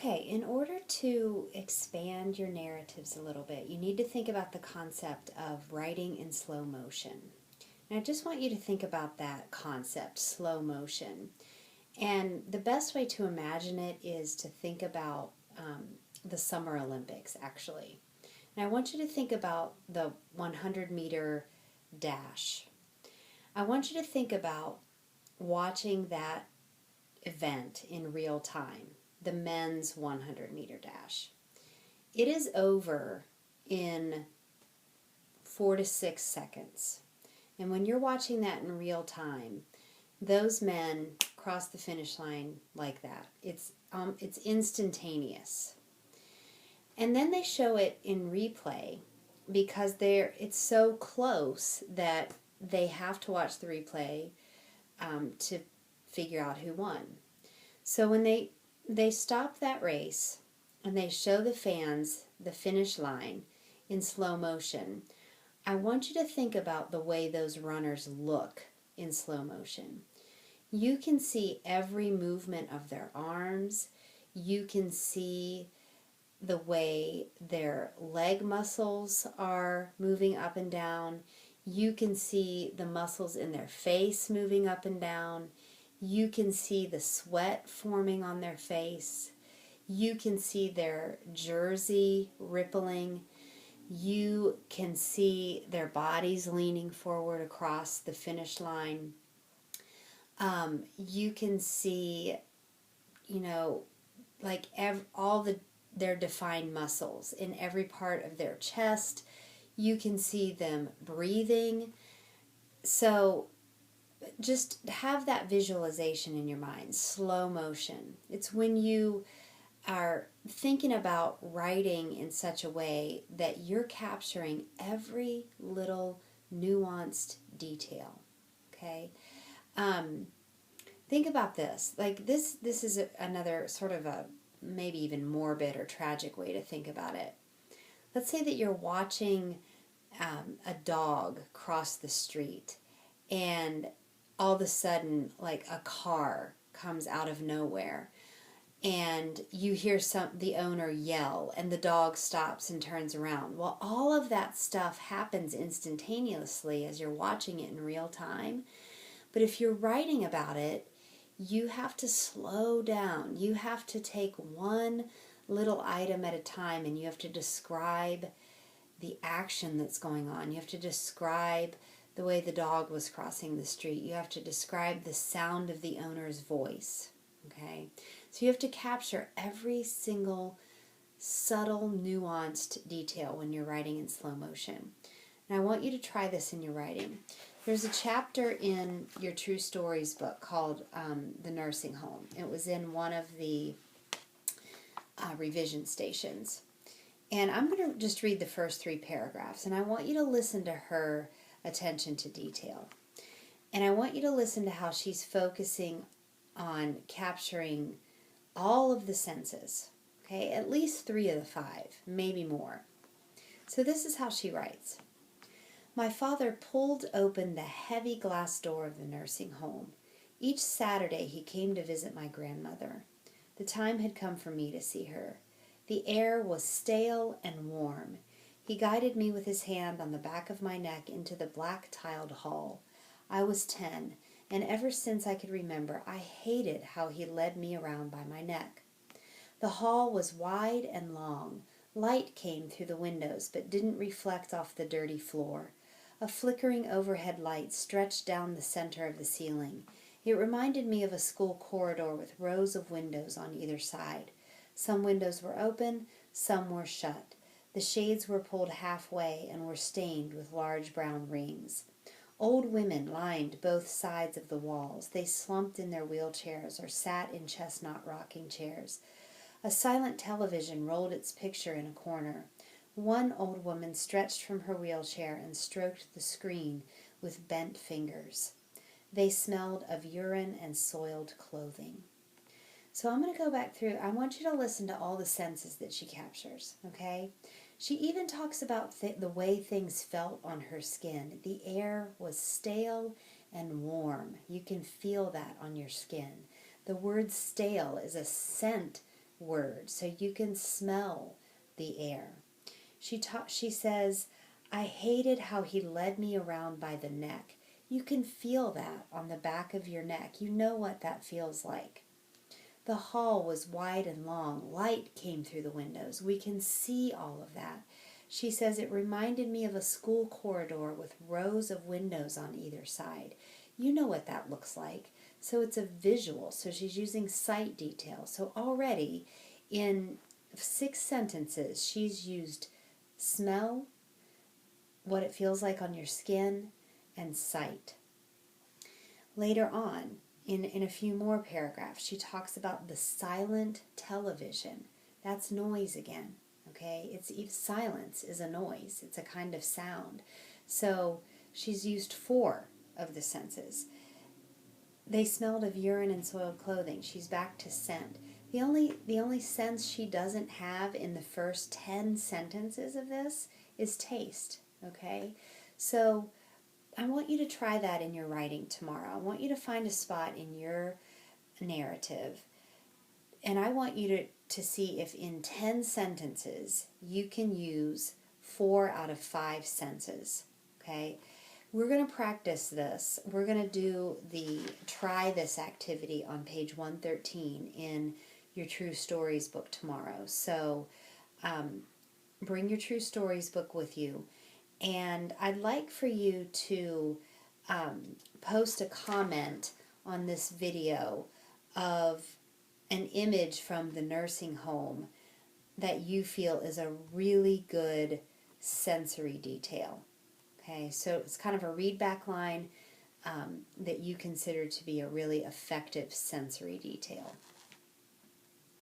Okay, in order to expand your narratives a little bit, you need to think about the concept of writing in slow motion. And I just want you to think about that concept, slow motion. And the best way to imagine it is to think about the Summer Olympics, actually. And I want you to think about the 100-meter dash. I want you to think about watching that event in real time, the men's 100-meter dash. It is over in 4 to 6 seconds. And when you're watching that in real time, those men cross the finish line like that. It's instantaneous. And then they show it in replay because it's so close that they have to watch the replay to figure out who won. So when they stop that race and they show the fans the finish line in slow motion, I want you to think about the way those runners look in slow motion. You can see every movement of their arms. You can see the way their leg muscles are moving up and down. You can see the muscles in their face moving up and down. You can see the sweat forming on their face. You can see their jersey rippling. You can see their bodies leaning forward across the finish line. You can see, like their defined muscles in every part of their chest. You can see them breathing. So just have that visualization in your mind, slow motion. It's when you are thinking about writing in such a way that you're capturing every little nuanced detail. Okay? Think about this. Like this is another sort of a maybe even morbid or tragic way to think about it. Let's say that you're watching a dog cross the street and all of a sudden like a car comes out of nowhere and you hear the owner yell and the dog stops and turns around. Well, all of that stuff happens instantaneously as you're watching it in real time. But if you're writing about it, you have to slow down. You have to take one little item at a time and you have to describe the action that's going on. You have to describe the way the dog was crossing the street. You have to describe the sound of the owner's voice. Okay? So you have to capture every single subtle, nuanced detail when you're writing in slow motion. And I want you to try this in your writing. There's a chapter in your True Stories book called The Nursing Home. It was in one of the revision stations. And I'm going to just read the first 3 paragraphs. And I want you to listen to her attention to detail. And I want you to listen to how she's focusing on capturing all of the senses. Okay, at least 3 of the 5, maybe more. So this is how she writes. My father pulled open the heavy glass door of the nursing home. Each Saturday he came to visit my grandmother. The time had come for me to see her. The air was stale and warm. He guided me with his hand on the back of my neck into the black-tiled hall. I was 10, and ever since I could remember, I hated how he led me around by my neck. The hall was wide and long. Light came through the windows, but didn't reflect off the dirty floor. A flickering overhead light stretched down the center of the ceiling. It reminded me of a school corridor with rows of windows on either side. Some windows were open, some were shut. The shades were pulled halfway and were stained with large brown rings. Old women lined both sides of the walls. They slumped in their wheelchairs or sat in chestnut rocking chairs. A silent television rolled its picture in a corner. One old woman stretched from her wheelchair and stroked the screen with bent fingers. They smelled of urine and soiled clothing. So I'm going to go back through. I want you to listen to all the senses that she captures, okay? She even talks about the way things felt on her skin. The air was stale and warm. You can feel that on your skin. The word stale is a scent word, so you can smell the air. She says, I hated how he led me around by the neck. You can feel that on the back of your neck. You know what that feels like. The hall was wide and long. Light came through the windows. We can see all of that. She says it reminded me of a school corridor with rows of windows on either side. You know what that looks like. So it's a visual. So she's using sight detail. So already in 6 sentences, she's used smell, what it feels like on your skin, and sight. Later on, in a few more paragraphs, she talks about the silent television. That's noise again, okay? Silence is a noise. It's a kind of sound. So she's used 4 of the senses. They smelled of urine and soiled clothing. She's back to scent. The only sense she doesn't have in the first 10 sentences of this is taste, okay? So I want you to try that in your writing tomorrow. I want you to find a spot in your narrative, and I want you to see if in 10 sentences you can use 4 out of 5 senses, okay? We're going to practice this. We're going to try this activity on page 113 in your True Stories book tomorrow. So bring your True Stories book with you. And I'd like for you to post a comment on this video of an image from the nursing home that you feel is a really good sensory detail. Okay, so it's kind of a read back line that you consider to be a really effective sensory detail.